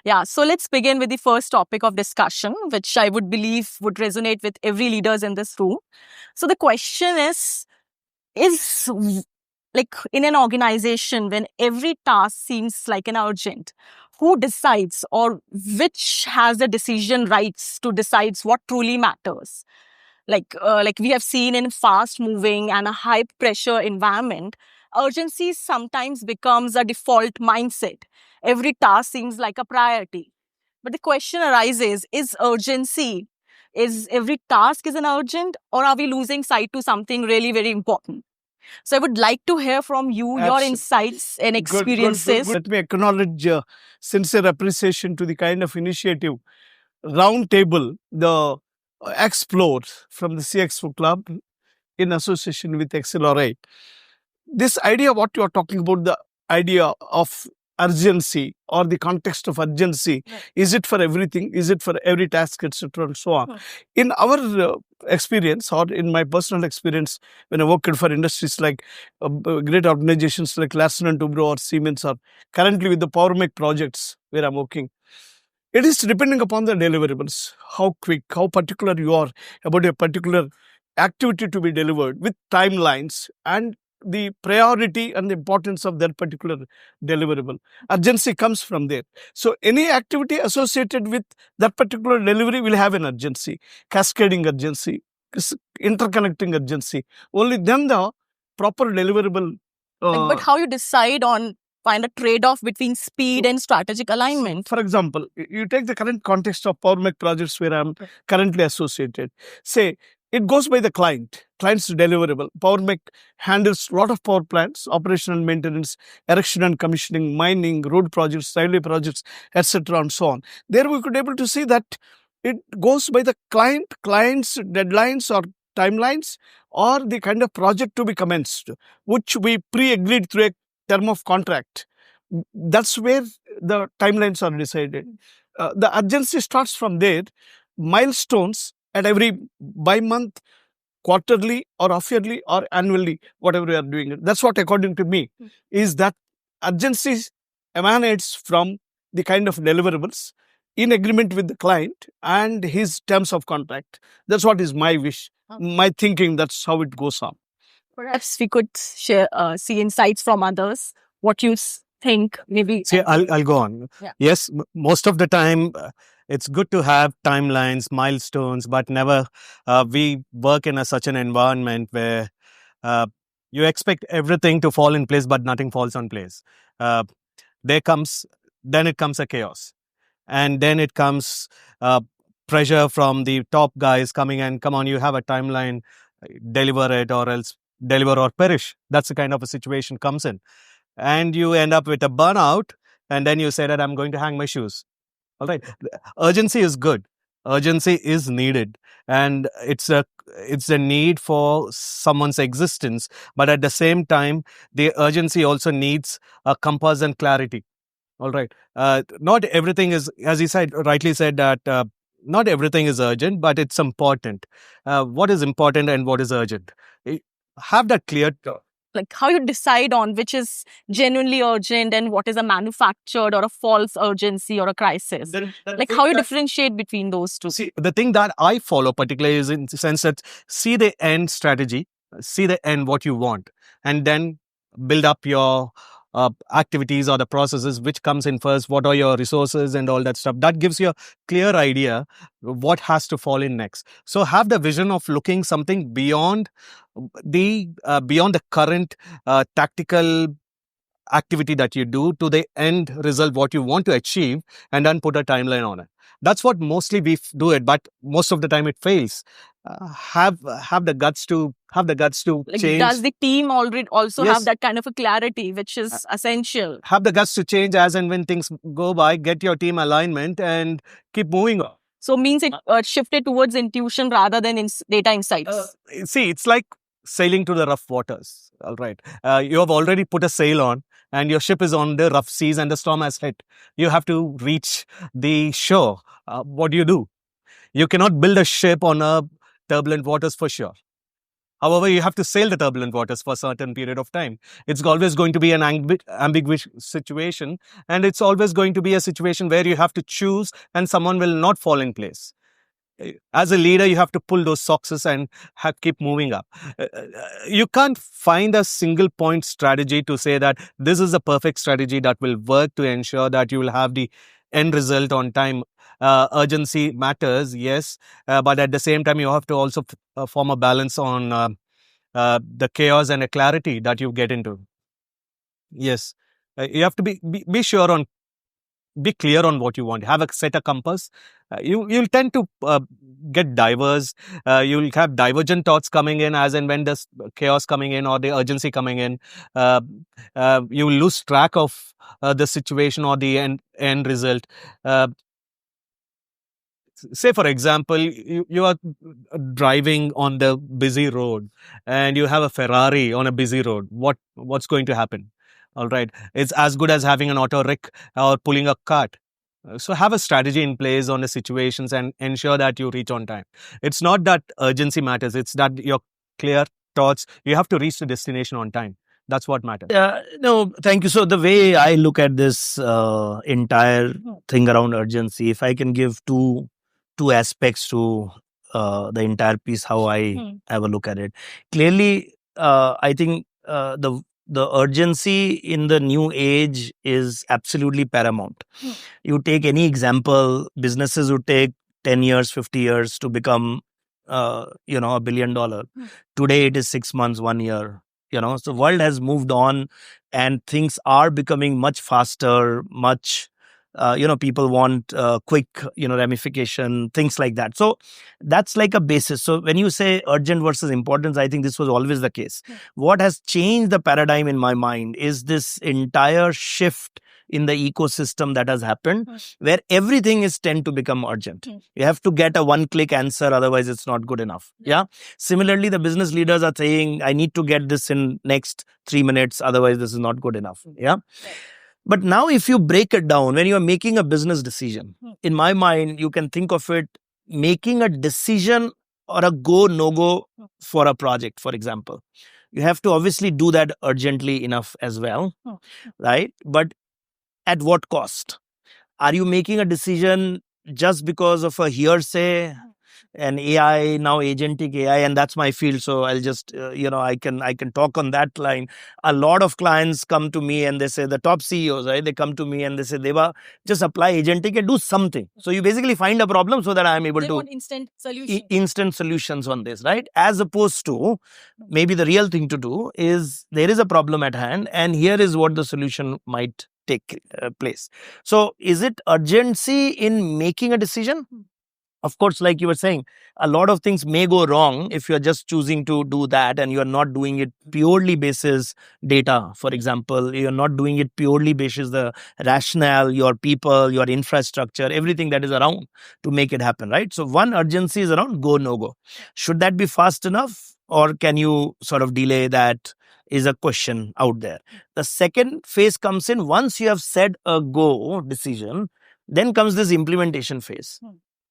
Yeah, so let's begin with the first topic of discussion, which I would believe would resonate with every leaders in this room. So the question is like in an organization when every task seems like an urgent, who decides or which has the decision rights to decide what truly matters? Like we have seen in fast moving and a high pressure environment, urgency sometimes becomes a default mindset. Every task seems like a priority. But the question arises, is urgency, is every task is an urgent, or are we losing sight to something really very important? So I would like to hear from you, your insights and experiences. Good. Let me acknowledge sincere appreciation to the kind of initiative, round table, the Xplore from the CXO Club in association with XLRI. This idea, what you are talking about, the idea of urgency or the context of urgency, Right. is it for everything? Is it for every task, etc., and so on? In our experience, or in my personal experience, when I worked for industries like great organizations like Larsen and Toubro or Siemens, or currently with the Power Mech projects where I'm working, it is depending upon the deliverables, how quick, how particular you are about a particular activity to be delivered with timelines and the priority and the importance of that particular deliverable. Urgency comes from there. So any activity associated with that particular delivery will have an urgency, cascading urgency, interconnecting urgency. Only then the proper deliverable. But how you decide on find a trade-off between speed and strategic alignment? For example, you take the current context of Power Mech projects where I'm currently associated. Say, it goes by the client's deliverable. Power Mech handles a lot of power plants, operational maintenance, erection and commissioning, mining, road projects, railway projects, etc. and so on. There we could able to see that it goes by the client's deadlines or timelines or the kind of project to be commenced, which we pre-agreed through a term of contract. That's where the timelines are decided. The urgency starts from there. Milestones at every by month, quarterly or half-yearly or annually, whatever we are doing. That's what, according to me, is that urgency emanates from the kind of deliverables in agreement with the client and his terms of contract. That's what is my wish, my thinking. That's how it goes on. Perhaps we could share, see insights from others. What you think, maybe. See, I'll go on. Yeah. Yes, most of the time, it's good to have timelines, milestones, but never. We work in such an environment where you expect everything to fall in place, but nothing falls on place. Then it comes a chaos, and then it comes pressure from the top guys coming and come on, you have a timeline, deliver it or else deliver or perish. That's the kind of a situation comes in. And you end up with a burnout, and then you say that I'm going to hang my shoes. All right. Urgency is good. Urgency is needed. And it's a need for someone's existence. But at the same time, the urgency also needs a compass and clarity. All right. Not everything is, as he said, rightly said, that not everything is urgent, but it's important. What is important and what is urgent? Have that clear. Like how you decide on which is genuinely urgent and what is a manufactured or a false urgency or a crisis. Like how you differentiate between those two. See, the thing that I follow particularly is in the sense that see the end strategy, see the end what you want, and then build up your activities or the processes which comes in first, what are your resources and all that stuff. That gives you a clear idea what has to fall in next. So have the vision of looking something beyond the current tactical activity that you do to the end result, what you want to achieve, and then put a timeline on it. That's what mostly we do it, but most of the time it fails. Have the guts to Like, change. does the team already also Yes. have that kind of a clarity, which is essential? Have the guts to change as and when things go by. Get your team alignment and keep moving on. So means it shifted towards intuition rather than data insights. See, it's like sailing to the rough waters. All right, you have already put a sail on, and your ship is on the rough seas, and the storm has hit. You have to reach the shore. What do? You cannot build a ship on a turbulent waters for sure. However, you have to sail the turbulent waters for a certain period of time. It's always going to be an ambiguous situation, and it's always going to be a situation where you have to choose and someone will not fall in place. As a leader, you have to pull those socks and keep moving up. You can't find a single point strategy to say that this is a perfect strategy that will work to ensure that you will have the end result on time. Urgency matters, yes, but at the same time, you have to also form a balance on the chaos and the clarity that you get into. Yes, you have to be sure on, be clear on what you want. Have a set a compass. You'll tend to get diverse. You'll have divergent thoughts coming in as and when the chaos coming in or the urgency coming in. Uh, you will lose track of the situation or the end result. Uh, Say for example, you are driving on the busy road and you have a Ferrari on a busy road. What's going to happen? All right, it's as good as having an auto wreck or pulling a cart. So have a strategy in place on the situations and ensure that you reach on time. It's not that urgency matters, it's that your clear thoughts, you have to reach the destination on time. That's what matters. No, thank you. So the way I look at this entire thing around urgency, if I can give two aspects to the entire piece, how I have a look at it. Clearly, I think the urgency in the new age is absolutely paramount. You take any example, businesses would take 10 years, 50 years to become, $1 billion. Today it is 6 months, 1 year. So world has moved on and things are becoming much faster, much, people want quick, ramification, things like that. So that's like a basis. So when you say urgent versus importance, I think this was always the case. What has changed the paradigm in my mind is this entire shift in the ecosystem that has happened, where everything is tend to become urgent. You have to get a one-click answer, otherwise it's not good enough. Yeah. Similarly, the business leaders are saying, I need to get this in next 3 minutes, otherwise this is not good enough. Yeah. But now if you break it down, when you are making a business decision, in my mind, you can think of it making a decision or a go, no-go for a project, for example. You have to obviously do that urgently enough as well, right? But at what cost? Are you making a decision just because of a hearsay, an AI, now agentic AI, and that's my field. So I'll just, I can talk on that line. A lot of clients come to me and they say, the top CEOs, right? They come to me and they say, Deva, just apply agentic and do something. So you basically find a problem so that I'm able They to want instant solutions. Instant solutions on this, right? As opposed to maybe the real thing to do is there is a problem at hand and here is what the solution might take place. So is it urgency in making a decision? Of course, like you were saying, a lot of things may go wrong if you're just choosing to do that and you're not doing it purely basis data. For example, you're not doing it purely basis the rationale, your people, your infrastructure, everything that is around to make it happen, right? So one urgency is around go, no go. Should that be fast enough or can you sort of delay that? Is a question out there. The second phase comes in once you have said a go decision, then comes this implementation phase.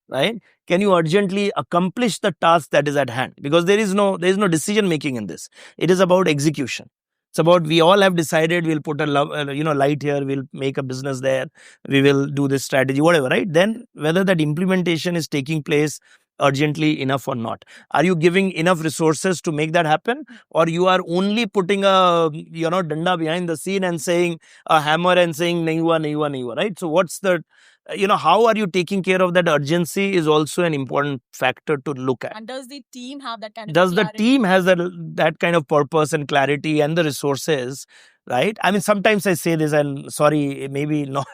Right? Can you urgently accomplish the task that is at hand? Because there is no decision making in this. It is about execution. It's about we all have decided we'll put a light here, we'll make a business there, we will do this strategy, whatever, right? Then whether that implementation is taking place urgently enough or not. Are you giving enough resources to make that happen? Or you are only putting a danda behind the scene and saying a hammer and saying nahi hua, right? So what's the how are you taking care of that urgency is also an important factor to look at. And does the team have that kind of Does clarity? the team has that kind of purpose and clarity and the resources, right? I mean, sometimes I say this and sorry, maybe not,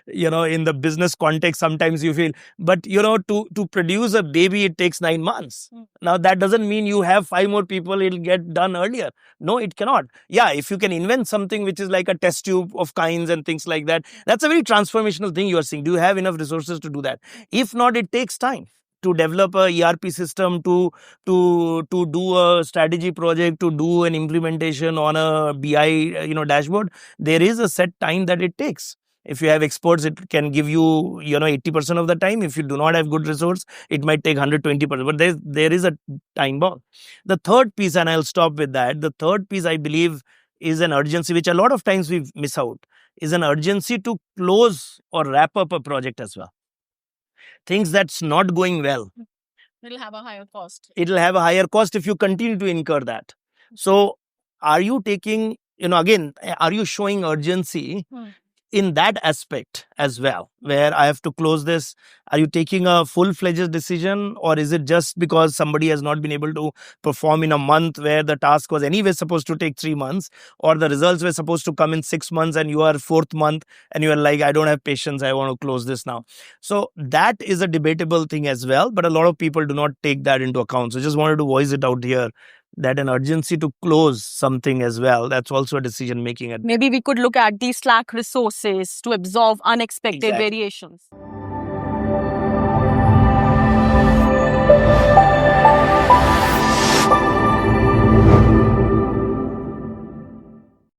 in the business context, sometimes you feel, but to produce a baby, it takes 9 months. Now that doesn't mean you have 5 more people, it'll get done earlier. No, it cannot. Yeah, if you can invent something which is like a test tube of kinds and things like that, that's a very transformational thing you are seeing. Do you have enough resources to do that? If not, it takes time to develop a ERP system, to do a strategy project, to do an implementation on a BI dashboard. There is a set time that it takes. If you have experts, it can give you 80% of the time. If you do not have good resource, it might take 120%. But there is a time bomb. The third piece, and I'll stop with that. The third piece, I believe, is an urgency, which a lot of times we miss out, is an urgency to close or wrap up a project as well. Things that's not going well, It'll have a higher cost. It'll have a higher cost if you continue to incur that. So are you taking, again, are you showing urgency in that aspect as well, where I have to close this? Are you taking a full-fledged decision, or is it just because somebody has not been able to perform in a month where the task was anyway supposed to take 3 months, or the results were supposed to come in 6 months and you are 4th month and you are like, I don't have patience, I want to close this now. So that is a debatable thing as well, but a lot of people do not take that into account. So just wanted to voice it out here, that an urgency to close something as well, that's also a decision making. Maybe we could look at the slack resources to absorb unexpected Exactly. variations.